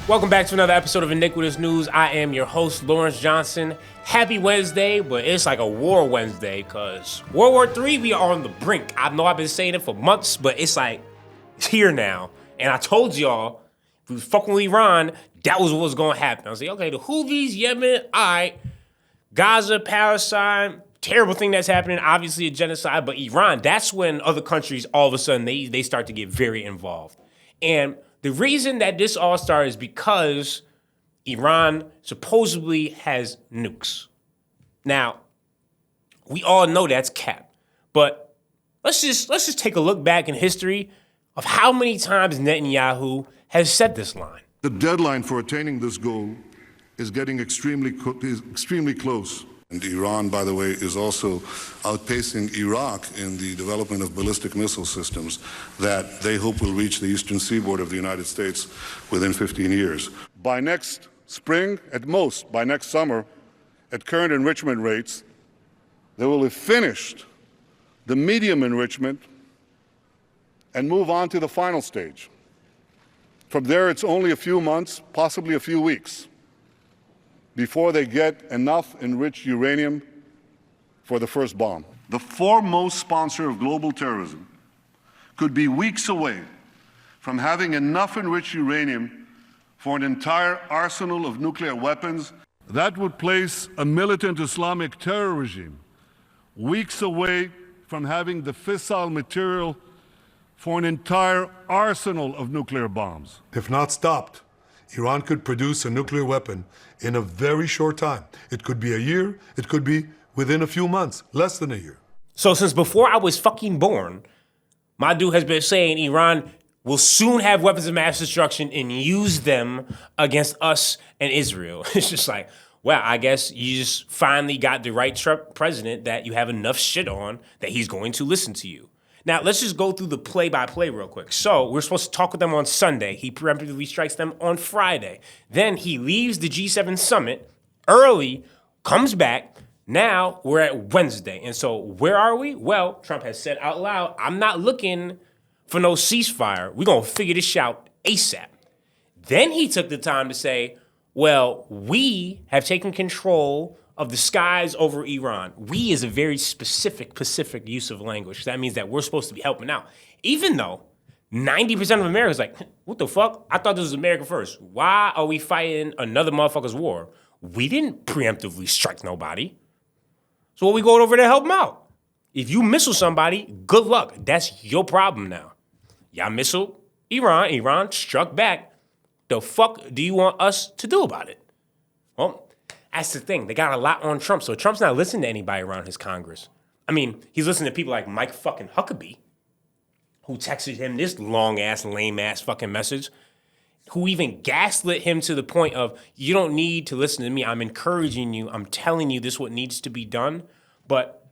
Welcome back to another episode of Iniquitous News. I am your host, Lawrence Johnson. Happy Wednesday, but it's like a war Wednesday, because World War III, we are on the brink. I know I've been saying it for months, but it's here now. And I told y'all, if we was fucking with Iran, that was what was going to happen. I was like, okay, the Houthis, Yemen, all right. Gaza, Palestine, terrible thing that's happening, obviously a genocide, but Iran, that's when other countries, all of a sudden, they start to get very involved. And the reason that this all started is because Iran supposedly has nukes. Now, we all know that's cap, but let's just take a look back in history of how many times Netanyahu has said this line. The deadline for attaining this goal is getting extremely close. And Iran, by the way, is also outpacing Iraq in the development of ballistic missile systems that they hope will reach the eastern seaboard of the United States within 15 years. By next spring, at most, by next summer, at current enrichment rates, they will have finished the medium enrichment and move on to the final stage. From there, it's only a few months, possibly a few weeks, before they get enough enriched uranium for the first bomb. The foremost sponsor of global terrorism could be weeks away from having enough enriched uranium for an entire arsenal of nuclear weapons. That would place a militant Islamic terror regime weeks away from having the fissile material for an entire arsenal of nuclear bombs. If not stopped, Iran could produce a nuclear weapon in a very short time. It could be a year, it could be within a few months, less than a year. So since before I was fucking born, my dude has been saying Iran will soon have weapons of mass destruction and use them against us and Israel. It's just like, well, I guess you just finally got the right Trump president that you have enough shit on that he's going to listen to you. Now, let's just go through the play-by-play real quick. So, we're supposed to talk with them on Sunday. He preemptively strikes them on Friday. Then he leaves the G7 summit early, comes back. Now, we're at Wednesday. And so, where are we? Well, Trump has said out loud, I'm not looking for no ceasefire. We're going to figure this out ASAP. Then he took the time to say, well, we have taken control of the skies over Iran. We is a very specific Pacific use of language. That means that we're supposed to be helping out. Even though 90% of America is like, what the fuck? I thought this was America first. Why are we fighting another motherfucker's war? We didn't preemptively strike nobody. So what we going over there to help them out? If you missile somebody, good luck. That's your problem now. Y'all missile Iran. Iran struck back. The fuck do you want us to do about it? Well, that's the thing. They got a lot on Trump, so Trump's not listening to anybody around his Congress. I mean, he's listening to people like Mike fucking Huckabee, who texted him this long-ass, lame-ass fucking message, who even gaslit him to the point of, you don't need to listen to me. I'm encouraging you. I'm telling you this is what needs to be done, but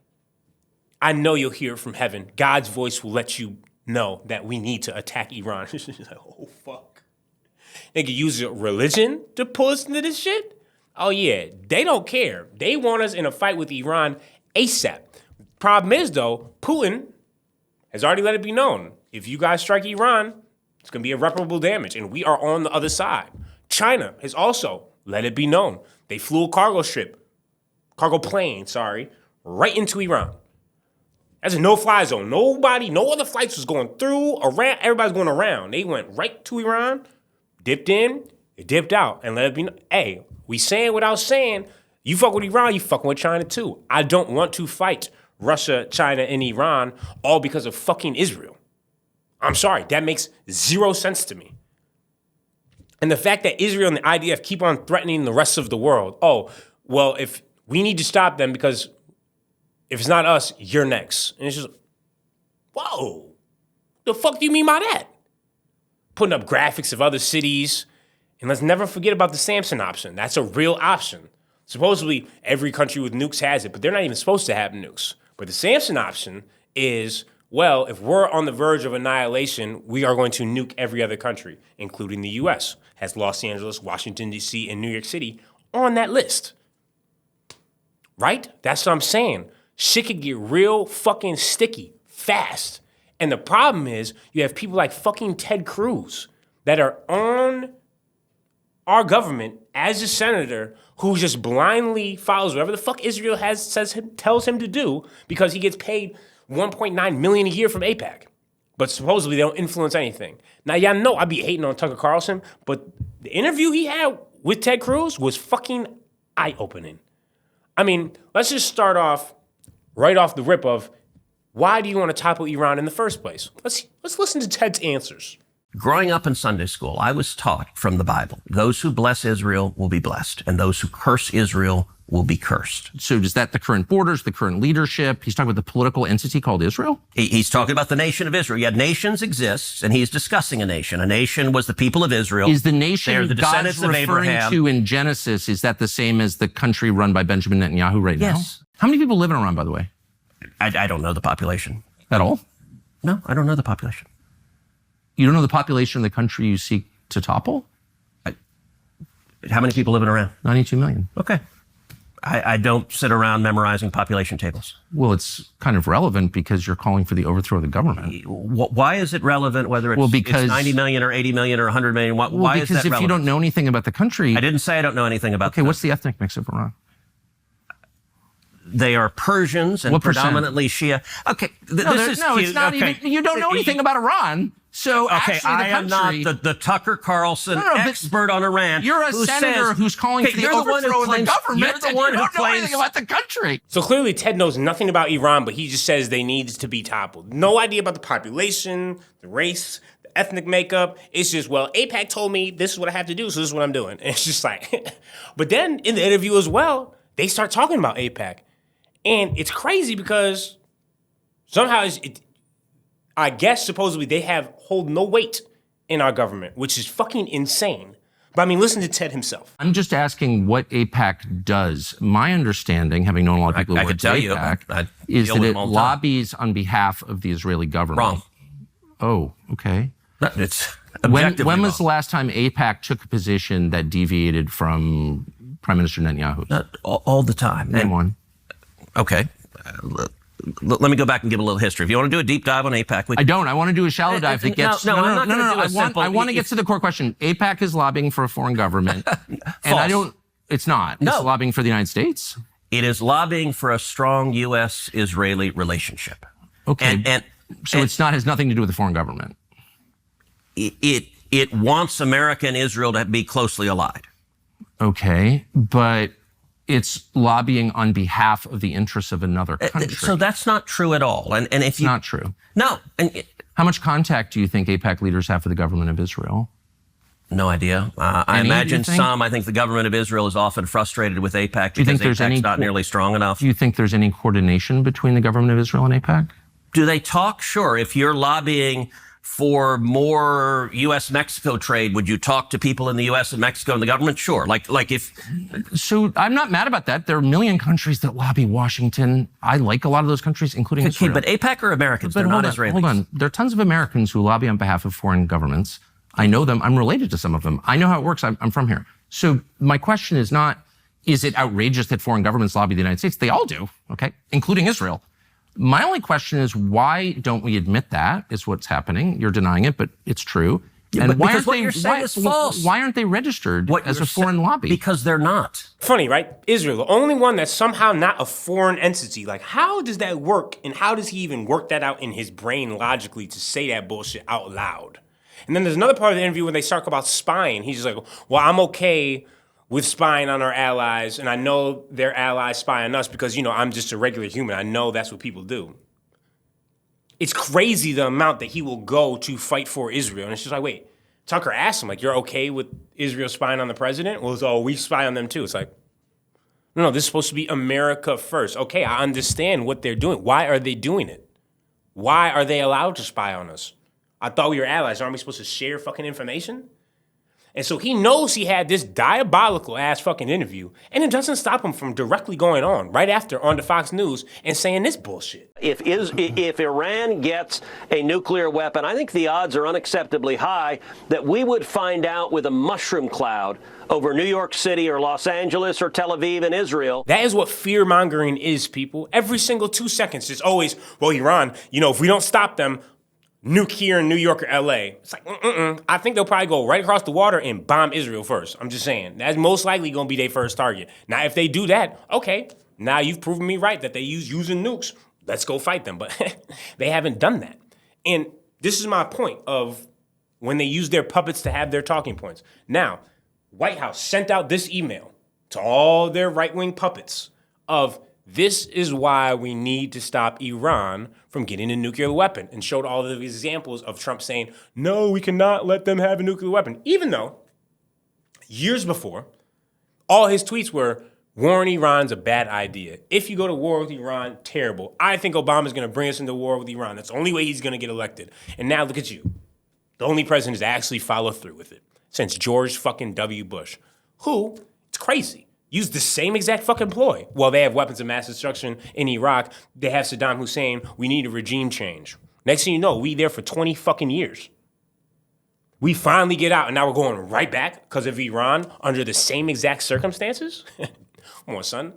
I know you'll hear it from heaven. God's voice will let you know that we need to attack Iran. It's like, oh, fuck. They could use religion to pull us into this shit? Oh, yeah, they don't care. They want us in a fight with Iran ASAP. Problem is, though, Putin has already let it be known. If you guys strike Iran, it's going to be irreparable damage, and we are on the other side. China has also let it be known. They flew a cargo plane, right into Iran. That's a no-fly zone. No other flights was going through, around, everybody's going around. They went right to Iran, dipped in, dipped out, and let it be known. Hey, we saying without saying, you fuck with Iran, you fucking with China too. I don't want to fight Russia, China, and Iran all because of fucking Israel. I'm sorry, that makes zero sense to me. And the fact that Israel and the IDF keep on threatening the rest of the world, oh, well, if we need to stop them because if it's not us, you're next. And it's just, whoa, the fuck do you mean by that? Putting up graphics of other cities. And let's never forget about the Samson option. That's a real option. Supposedly, every country with nukes has it, but they're not even supposed to have nukes. But the Samson option is, well, if we're on the verge of annihilation, we are going to nuke every other country, including the U.S. Has Los Angeles, Washington, D.C., and New York City on that list. Right? That's what I'm saying. Shit could get real fucking sticky fast. And the problem is you have people like fucking Ted Cruz that are on our government, as a senator who just blindly follows whatever the fuck Israel tells him to do because he gets paid $1.9 million a year from AIPAC. But supposedly they don't influence anything. Now, y'all know I be hating on Tucker Carlson, but the interview he had with Ted Cruz was fucking eye-opening. I mean, let's just start off right off the rip of why do you want to topple Iran in the first place? Let's listen to Ted's answers. Growing up in Sunday school, I was taught from the Bible, those who bless Israel will be blessed, and those who curse Israel will be cursed. So is that the current borders, the current leadership? He's talking about the political entity called Israel? He's talking about the nation of Israel. Yet nations exist, and he's discussing a nation. A nation was the people of Israel. Is the nation They're the descendants God's of referring Abraham. to in Genesis, is that the same as the country run by Benjamin Netanyahu right now? Yes. How many people live in Iran, by the way? I don't know the population. At all? No, I don't know the population. You don't know the population of the country you seek to topple? How many people live in Iran? 92 million. Okay. I don't sit around memorizing population tables. Well, it's kind of relevant because you're calling for the overthrow of the government. Why is it relevant whether it's 90 million or 80 million or 100 million? Why is that relevant? Because if you don't know anything about the country... I didn't say I don't know anything about Okay, what's the ethnic mix of Iran? They are Persians and What percent? predominantly Shia. Okay, this is no, cute. it's not Okay. even... You don't know anything about Iran. So Okay, actually, the I am country... not the Tucker Carlson but expert on Iran. You're a who senator says, who's calling for the overthrow of the government. You're the one you who don't know anything claims. about the country. So clearly Ted knows nothing about Iran, but he just says they need to be toppled. No idea about the population, the race, the ethnic makeup. It's just, well, AIPAC told me this is what I have to do, so this is what I'm doing. And it's just like, but then in the interview as well, they start talking about AIPAC. And it's crazy because somehow I guess supposedly they hold no weight in our government, which is fucking insane. But I mean, listen to Ted himself. I'm just asking what AIPAC does. My understanding, having known a lot of people who work at AIPAC, is that it lobbies on behalf of the Israeli government. Wrong. Oh, okay. It's When objectively was the wrong. last time AIPAC took a position that deviated from Prime Minister Netanyahu? All the time. Name one. Okay. Let me go back and give a little history. If you want to do a deep dive on AIPAC, I don't. I want to do a shallow dive that gets... No, I'm not going to do a simple... I want to get to the core question. AIPAC is lobbying for a foreign government. And I don't... It's not. No. It's lobbying for the United States. It is lobbying for a strong U.S.-Israeli relationship. Okay. And it's not has nothing to do with the foreign government. It wants America and Israel to be closely allied. Okay. But it's lobbying on behalf of the interests of another country. So that's not true at all. And if It's not true. No. How much contact do you think AIPAC leaders have with the government of Israel? No idea. I Any, imagine do you think? some. I think the government of Israel is often frustrated with AIPAC Do you because think there's AIPAC's not nearly strong enough. Do you think there's any coordination between the government of Israel and AIPAC? Do they talk? Sure. If you're lobbying for more U.S.-Mexico trade, would you talk to people in the U.S. and Mexico and the government? Sure. Like if... So I'm not mad about that. There are a million countries that lobby Washington. I like a lot of those countries, including Israel. But AIPAC are Americans. They're not Israelis. Hold on. There are tons of Americans who lobby on behalf of foreign governments. I know them. I'm related to some of them. I know how it works. I'm from here. So my question is not, is it outrageous that foreign governments lobby the United States? They all do, okay, including Israel. My only question is, why don't we admit that is what's happening? You're denying it, but it's true. Yeah, and because what you're saying is false. Why aren't they registered as a foreign lobby? Because they're not. Funny, right? Israel, the only one that's somehow not a foreign entity. Like, how does that work? And how does he even work that out in his brain logically to say that bullshit out loud? And then there's another part of the interview when they talk about spying. He's just like, well, I'm okay with spying on our allies, and I know their allies spy on us because, you know, I'm just a regular human. I know that's what people do. It's crazy the amount that he will go to fight for Israel. And it's just like, wait, Tucker asked him, like, you're okay with Israel spying on the president? Well, it's, oh, we spy on them too. It's like, no, this is supposed to be America first. Okay, I understand what they're doing. Why are they doing it? Why are they allowed to spy on us? I thought we were allies. Aren't we supposed to share fucking information? And so he knows he had this diabolical ass fucking interview, and it doesn't stop him from directly going on right after on the Fox News and saying this bullshit. If Iran gets a nuclear weapon, I think the odds are unacceptably high that we would find out with a mushroom cloud over New York City or Los Angeles or Tel Aviv and Israel. That is what fear-mongering is, people. Every single 2 seconds, it's always, well, Iran, you know, if we don't stop them, nuke here in New York or LA. It's like, I think they'll probably go right across the water and bomb Israel first. I'm just saying. That's most likely going to be their first target. Now, if they do that, okay, now you've proven me right that they using nukes. Let's go fight them. But they haven't done that. And this is my point of when they use their puppets to have their talking points. Now, White House sent out this email to all their right-wing puppets of this is why we need to stop Iran from getting a nuclear weapon, and showed all the examples of Trump saying, no, we cannot let them have a nuclear weapon, even though years before, all his tweets were, war in Iran's a bad idea. If you go to war with Iran, terrible. I think Obama's going to bring us into war with Iran. That's the only way he's going to get elected. And now look at you. The only president to actually follow through with it since George fucking W. Bush, who, it's crazy, used the same exact fucking ploy. Well, they have weapons of mass destruction in Iraq. They have Saddam Hussein. We need a regime change. Next thing you know, we there for 20 fucking years. We finally get out, and now we're going right back because of Iran under the same exact circumstances? Come on, son.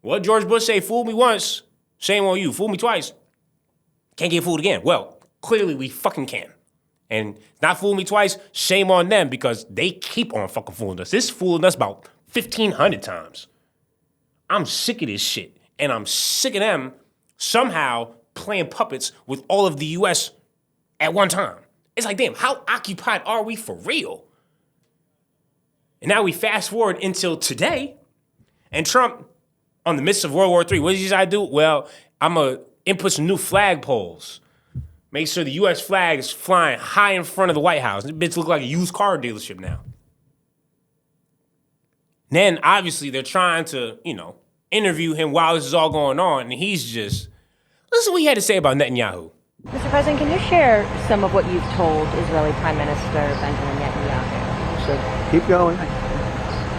What George Bush say, fool me once, shame on you. Fool me twice, can't get fooled again. Well, clearly we fucking can. And not fool me twice, shame on them because they keep on fucking fooling us. This fooling us about 1,500 times. I'm sick of this shit. And I'm sick of them somehow playing puppets with all of the U.S. at one time. It's like, damn, how occupied are we for real? And now we fast forward until today, and Trump, on the midst of World War III, what did he decide to do? Well, I'm going to input some new flagpoles. Make sure the U.S. flag is flying high in front of the White House. This bitch look like a used car dealership now. Then, obviously, they're trying to, interview him while this is all going on, and he's just, listen to what he had to say about Netanyahu. Mr. President, can you share some of what you've told Israeli Prime Minister Benjamin Netanyahu? So keep going.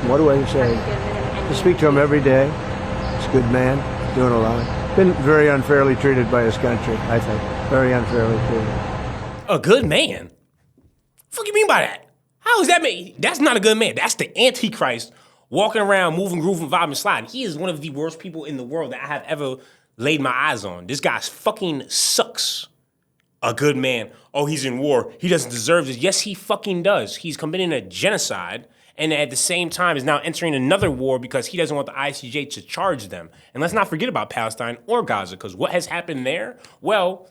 What do I say? I speak to him every day. He's a good man, doing a lot. Been very unfairly treated by his country, I think. Very unfairly treated. A good man? What the fuck you mean by that? How is that man? That's not a good man. That's the Antichrist walking around, moving, grooving, vibing, sliding. He is one of the worst people in the world that I have ever laid my eyes on. This guy fucking sucks. A good man. Oh, he's in war. He doesn't deserve this. Yes, he fucking does. He's committing a genocide and at the same time is now entering another war because he doesn't want the ICJ to charge them. And let's not forget about Palestine or Gaza, because what has happened there? Well,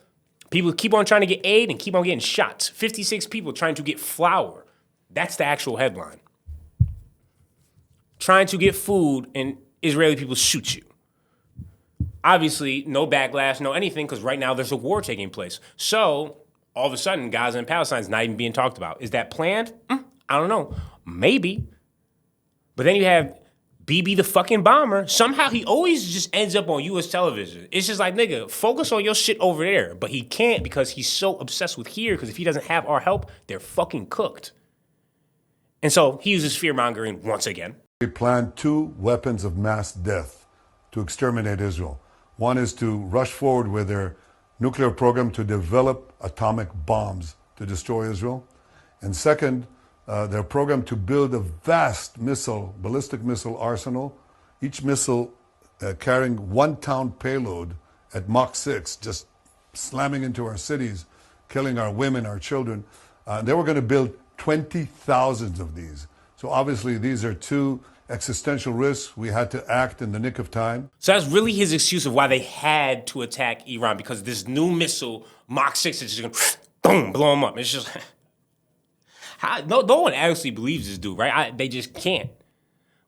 people keep on trying to get aid and keep on getting shot. 56 people trying to get flour. That's the actual headline. Trying to get food and Israeli people shoot you. Obviously, no backlash, no anything, because right now there's a war taking place. So, all of a sudden, Gaza and Palestine is not even being talked about. Is that planned? I don't know. Maybe. But then you have Bibi the fucking bomber. Somehow he always just ends up on U.S. television. It's just like, nigga, focus on your shit over there. But he can't because he's so obsessed with here, because if he doesn't have our help, they're fucking cooked. And so he uses fear-mongering once again. They planned 2 weapons of mass death to exterminate Israel. One is to rush forward with their nuclear program to develop atomic bombs to destroy Israel. And second, their program to build a vast ballistic missile arsenal, each missile carrying 1-ton payload at Mach 6, just slamming into our cities, killing our women, our children. They were going to build 20,000 of these. So obviously these are 2 existential risks. We had to act in the nick of time. So that's really his excuse of why they had to attack Iran, because this new missile, Mach 6, is just going to boom, blow them up. It's just, no one actually believes this dude, right? They just can't.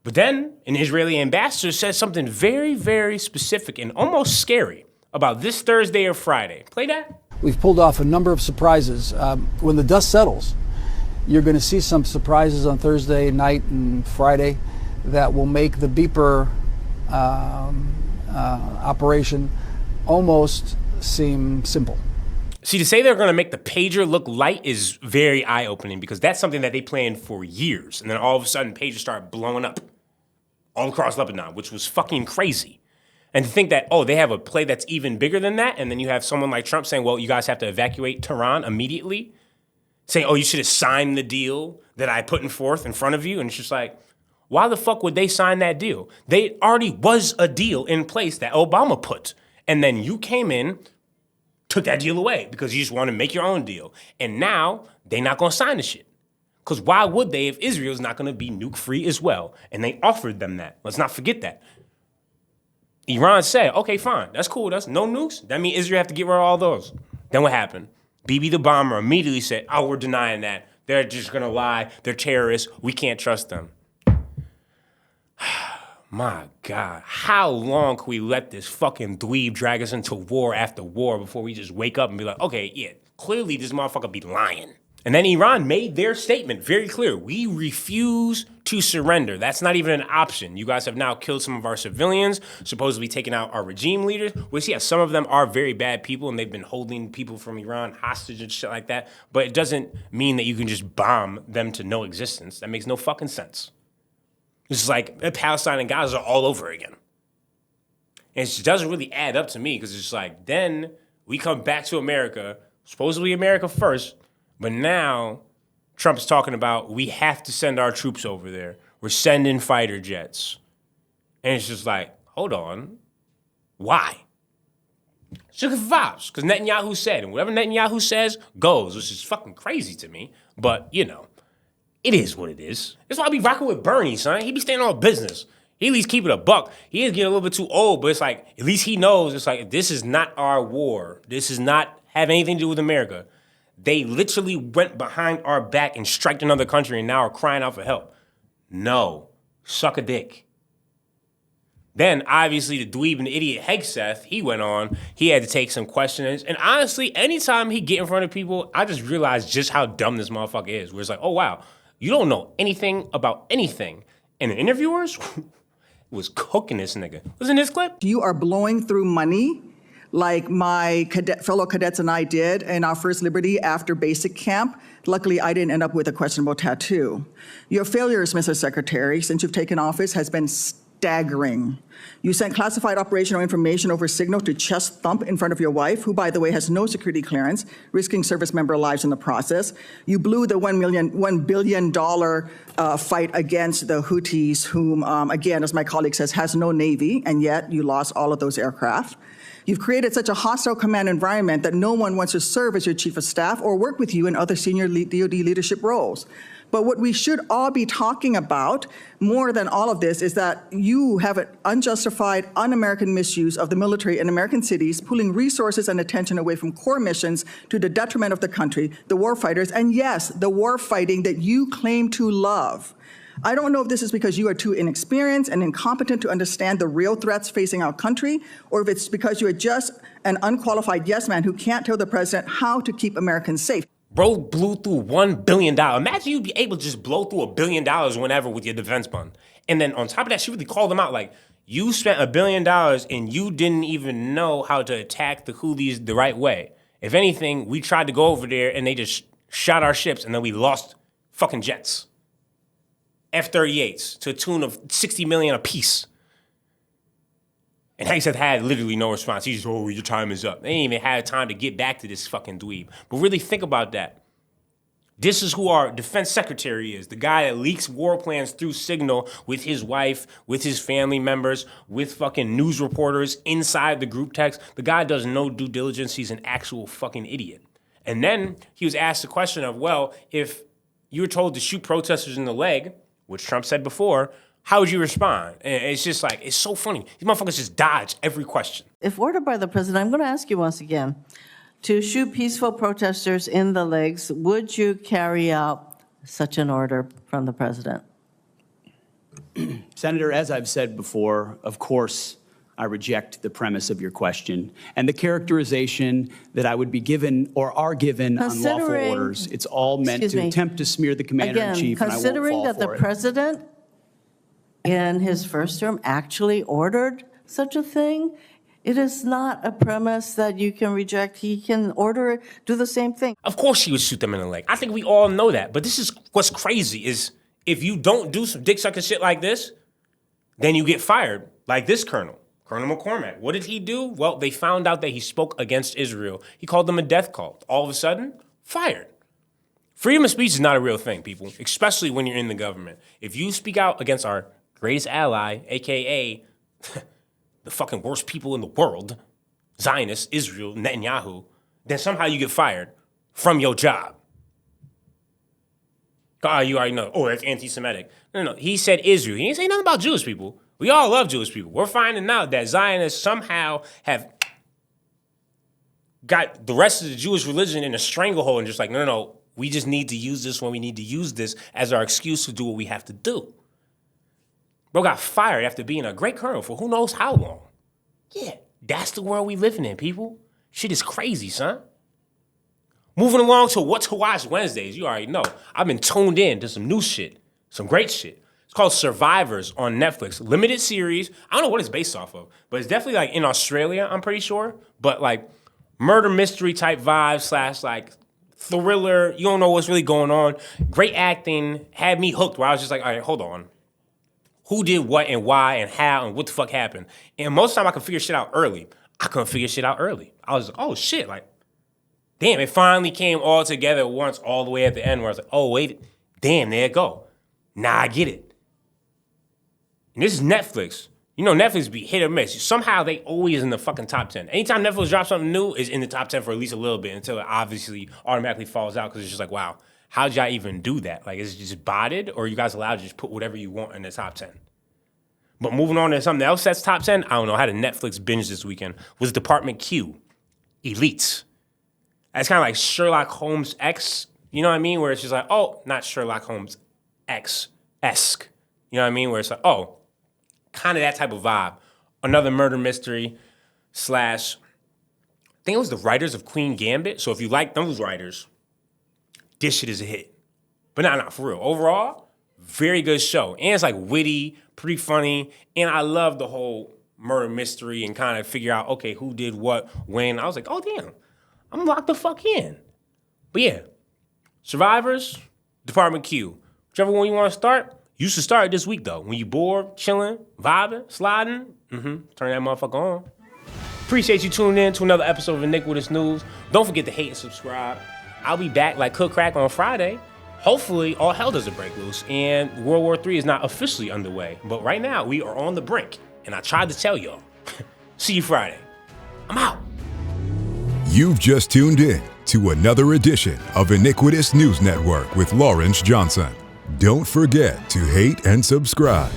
But then an Israeli ambassador said something very, very specific and almost scary about this Thursday or Friday. Play that. We've pulled off a number of surprises. When the dust settles, you're going to see some surprises on Thursday night and Friday that will make the beeper operation almost seem simple. See, to say they're going to make the pager look light is very eye-opening, because that's something that they planned for years. And then all of a sudden, pagers start blowing up all across Lebanon, which was fucking crazy. And to think that, they have a play that's even bigger than that, and then you have someone like Trump saying, well, you guys have to evacuate Tehran immediately, saying, you should have signed the deal that I put forth in front of you. And it's just like, why the fuck would they sign that deal? They already was a deal in place that Obama put. And then you came in, took that deal away because you just want to make your own deal. And now they're not going to sign the shit. Because why would they if Israel's not going to be nuke-free as well? And they offered them that. Let's not forget that. Iran said, okay, fine, that's cool. That's no nukes. That means Israel have to get rid of all those. Then what happened? Bibi the bomber immediately said, oh, we're denying that. They're just going to lie. They're terrorists. We can't trust them. My God, how long can we let this fucking dweeb drag us into war after war before we just wake up and be like, okay, yeah, clearly this motherfucker be lying. And then Iran made their statement very clear. We refuse to surrender. That's not even an option. You guys have now killed some of our civilians, supposedly taken out our regime leaders, which, yeah, some of them are very bad people, and they've been holding people from Iran hostage and shit like that. But it doesn't mean that you can just bomb them to no existence. That makes no fucking sense. It's like Palestine and Gaza are all over again. And it doesn't really add up to me because it's like, then we come back to America, supposedly America first, but now Trump's talking about we have to send our troops over there. We're sending fighter jets. And it's just like, hold on, why? It's just vibes, because Netanyahu said, and whatever Netanyahu says goes, which is fucking crazy to me, but you know. It is what it is. That's why I be rocking with Bernie, son. He be staying on business. He at least keep it a buck. He is getting a little bit too old, but it's like, at least he knows it's like, this is not our war. This is not have anything to do with America. They literally went behind our back and striked another country and now are crying out for help. No. Suck a dick. Then, obviously, the dweeb and the idiot Hegseth, he went on. He had to take some questions. And honestly, anytime he get in front of people, I just realized just how dumb this motherfucker is. Where it's like, oh, wow. You don't know anything about anything. And the interviewers was cooking this nigga. Listen to this clip. You are blowing through money like my fellow cadets and I did in our first Liberty after basic camp. Luckily, I didn't end up with a questionable tattoo. Your failures, Mr. Secretary, since you've taken office has been staggering. You sent classified operational information over Signal to chest thump in front of your wife, who, by the way, has no security clearance, risking service member lives in the process. You blew the $1 billion fight against the Houthis, whom, again, as my colleague says, has no Navy, and yet you lost all of those aircraft. You've created such a hostile command environment that no one wants to serve as your chief of staff or work with you in other senior DoD leadership roles. But what we should all be talking about more than all of this is that you have an unjustified, un-American misuse of the military in American cities, pulling resources and attention away from core missions to the detriment of the country, the warfighters, and yes, the war fighting that you claim to love. I don't know if this is because you are too inexperienced and incompetent to understand the real threats facing our country, or if it's because you are just an unqualified yes man who can't tell the president how to keep Americans safe. Bro blew through $1 billion. Imagine you'd be able to just blow through $1 billion whenever with your defense fund. And then on top of that, she really called them out like, you spent $1 billion and you didn't even know how to attack the Houthis the right way. If anything, we tried to go over there and they just shot our ships and then we lost fucking jets. F-38s to a tune of $60 million a piece. And Hegseth had literally no response. He just, oh, your time is up. They ain't even had time to get back to this fucking dweeb. But really think about that. This is who our defense secretary is. The guy that leaks war plans through Signal with his wife, with his family members, with fucking news reporters inside the group text. The guy does no due diligence. He's an actual fucking idiot. And then he was asked the question of, well, if you were told to shoot protesters in the leg, which Trump said before, how would you respond? And it's just like, it's so funny. These motherfuckers just dodge every question. If ordered by the president, I'm going to ask you once again, to shoot peaceful protesters in the legs, would you carry out such an order from the president? Senator, as I've said before, of course, I reject the premise of your question and the characterization that I would be given or are given unlawful orders. It's all meant to attempt to smear the commander-in-chief, and I won't fall for it. Considering that the president in his first term actually ordered such a thing, it is not a premise that you can reject. He can order, do the same thing. Of course he would shoot them in the leg. I think we all know that. But this is what's crazy is if you don't do some dick sucking shit like this, then you get fired. Like this Colonel McCormack. What did he do? Well, they found out that he spoke against Israel. He called them a death cult. All of a sudden, fired. Freedom of speech is not a real thing, people, especially when you're in the government. If you speak out against our greatest ally, a.k.a. the fucking worst people in the world, Zionists, Israel, Netanyahu, then somehow you get fired from your job. Oh, you already know. Oh, that's anti-Semitic. No. He said Israel. He didn't say nothing about Jewish people. We all love Jewish people. We're finding out that Zionists somehow have got the rest of the Jewish religion in a stranglehold and just like, no. We just need to use this when we need to use this as our excuse to do what we have to do. Bro got fired after being a great colonel for who knows how long. Yeah, that's the world we living in, people. Shit is crazy, son. Moving along to What to Watch Wednesdays. You already know. I've been tuned in to some new shit, some great shit. It's called Survivors on Netflix. Limited series. I don't know what it's based off of, but it's definitely like in Australia, I'm pretty sure. But like murder mystery type vibe / like thriller. You don't know what's really going on. Great acting. Had me hooked where I was just like, all right, hold on. Who did what and why and how and what the fuck happened? And most of the time I could figure shit out early. I couldn't figure shit out early. I was like, oh shit, like, damn, it finally came all together once all the way at the end where I was like, oh wait, damn, there it go. Now I get it. And this is Netflix. You know, Netflix be hit or miss. Somehow they always in the fucking top 10. Anytime Netflix drops something new, it's in the top 10 for at least a little bit until it obviously automatically falls out because it's just like, wow, how'd y'all even do that? Like, is it just botted or are you guys allowed to just put whatever you want in the top 10? But moving on to something else that's top 10, I don't know, I had a Netflix binge this weekend, was Dept Q, Elites. That's kind of like Sherlock Holmes X, you know what I mean? Where it's just like, oh, not Sherlock Holmes X-esque. You know what I mean? Where it's like, oh, kind of that type of vibe. Another murder mystery / I think it was the writers of Queen Gambit. So if you like those writers, this shit is a hit. But nah, for real. Overall, very good show. And it's like witty, pretty funny. And I love the whole murder mystery and kind of figure out, okay, who did what, when. I was like, oh, damn, I'm locked the fuck in. But yeah, Survivors, Dept Q. Whichever one you want to start, you should start it this week, though. When you bored, chilling, vibing, sliding, turn that motherfucker on. Appreciate you tuning in to another episode of Iniquitous News. Don't forget to hate and subscribe. I'll be back like Cook Crack on Friday. Hopefully, all hell doesn't break loose and World War III is not officially underway. But right now, we are on the brink, and I tried to tell y'all. See you Friday. I'm out. You've just tuned in to another edition of Iniquitous News Network with Lawrence Johnson. Don't forget to hate and subscribe.